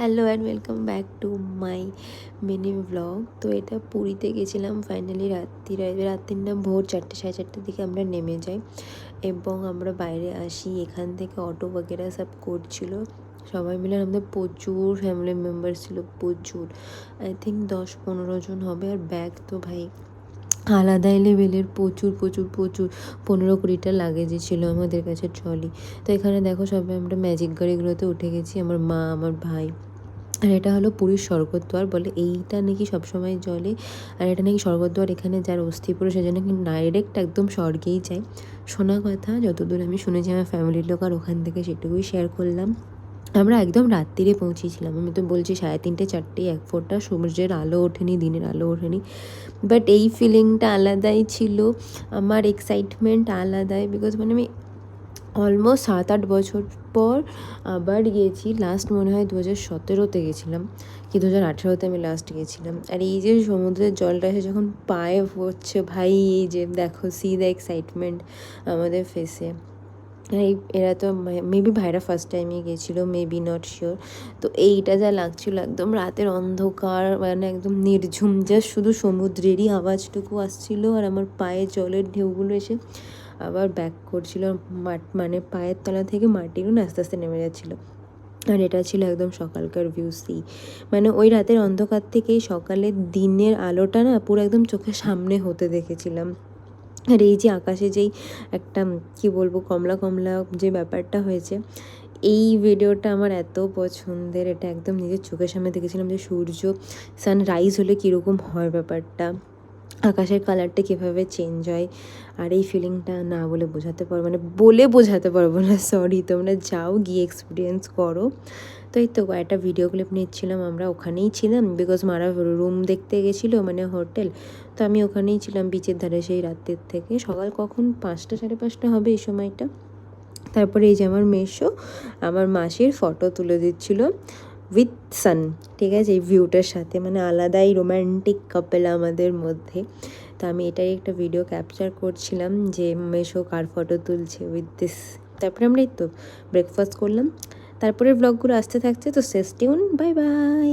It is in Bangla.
Hello and welcome back to my mini blog. তো এটা পুরীতে গেছিলাম ফাইনালি রাত্রির না ভোর 4টে 4:30 দিকে আমরা নেমে যাই এবং আমরা বাইরে আসি। এখান থেকে অটো বগেরা সব করছিল, সবাই মিলে আমাদের প্রচুর ফ্যামিলি মেম্বার ছিল, প্রচুর, আই থিঙ্ক 10-15 জন হবে। আর ব্যাগ তো ভাই আলাদাই লেভেলের, প্রচুর প্রচুর প্রচুর 15-20টা লাগেজই ছিল আমাদের কাছে ট্রলি। তো এখানে দেখো সবাই আমরা ম্যাজিক গাড়িগুলোতে উঠে গেছি, আমার মা, আমার ভাই। আর এটা হলো পুরীর স্বর্গদ্বার বলে, এইটা নাকি সবসময় জলে। আর এটা নাকি স্বর্গদ্বার, এখানে যার অস্থি পুরো সেজন্য কিন্তু ডাইরেক্ট একদম স্বর্গেই যায়, শোনা কথা, যতদূর আমি শুনেছি আমার ফ্যামিলির লোক। আর ওখান থেকে সেটুকুই শেয়ার করলাম। আমরা একদম রাত্রিরে পৌঁছেছিলাম, আমি তো বলছি 3:30 4টে, এক ফোঁটা সূর্যের আলো ওঠেনি, দিনের আলো ওঠেনি, বাট এই ফিলিংটা আলাদাই ছিল। আমার এক্সাইটমেন্ট আলাদাই, বিকজ মানে আমি অলমোস্ট 7-8 বছর পর আবার গিয়েছি। লাস্ট মনে হয় 2017-তে গেছিলাম, কি 2018-তে আমি লাস্ট গেছিলাম। আর এই যে সমুদ্রের জলটা এসে যখন পায়ে পড়ছে ভাই, এই যে দেখো, সি দ্য এক্সাইটমেন্ট আমাদের ফেসে। এই এরা তো মেবি ভাইরা ফার্স্ট টাইমই গেছিলো, মেবি নট শিওর। তো এইটা যা লাগছিল, একদম রাতের অন্ধকার, মানে একদম নির্ঝুম, জাস্ট শুধু সমুদ্রেরই আওয়াজটুকু আসছিল আর আমার পায়ে জলের ঢেউগুলো এসে আবার ব্যাক করছিল, মানে পায়ের তলা থেকে মাটিগুলো আস্তে আস্তে নেমে যাচ্ছিলো। আর এটা ছিল একদম সকালকার ভিউ, সি মানে ওই রাতের অন্ধকার থেকেই সকালের দিনের আলোটা না পুরো একদম চোখের সামনে হতে দেখেছিলাম। আর এই যে আকাশে যেই একটা কি বলবো কমলা কমলা যে ব্যাপারটা হয়েছে, এই ভিডিওটা আমার এত পছন্দের। এটা একদম নিজের চোখের সামনে দেখেছিলাম যে সূর্য সানরাইজ হলে কীরকম হয় ব্যাপারটা, আকাশের কালারটা কীভাবে চেঞ্জ হয়। আর এই ফিলিংটা না বলে বোঝাতে পারবো, মানে বলে বোঝাতে পারবো না, সরি, তোমরা যাও গিয়ে এক্সপিরিয়েন্স করো। তো এই তো একটা ভিডিও ক্লিপ নিচ্ছিলাম, আমরা ওখানেই ছিলাম বিকজ মারা রুম দেখতে গেছিলো, মানে হোটেল। তো আমি ওখানেই ছিলাম বিচের ধারে সেই রাতের থেকে। সকাল কখন 5টা 5:30 হবে এই সময়টা। তারপরে এই যে আমার মেসো আমার মাসির ফটো তুলে দিচ্ছিলো উইথ সান, ঠিক আছে, এই ভিউটার সাথে, মানে আলাদাই রোম্যান্টিক কাপল আমাদের মধ্যে। তো আমি এটাই একটা ভিডিও ক্যাপচার করছিলাম যে মেসো কার ফটো তুলছে উইথ দিস। তারপরে আমরা এই তো ব্রেকফাস্ট করলাম, তারপরে ব্লগগুলো আসতে থাকছে। তো স্টে টিউন, বাই বাই।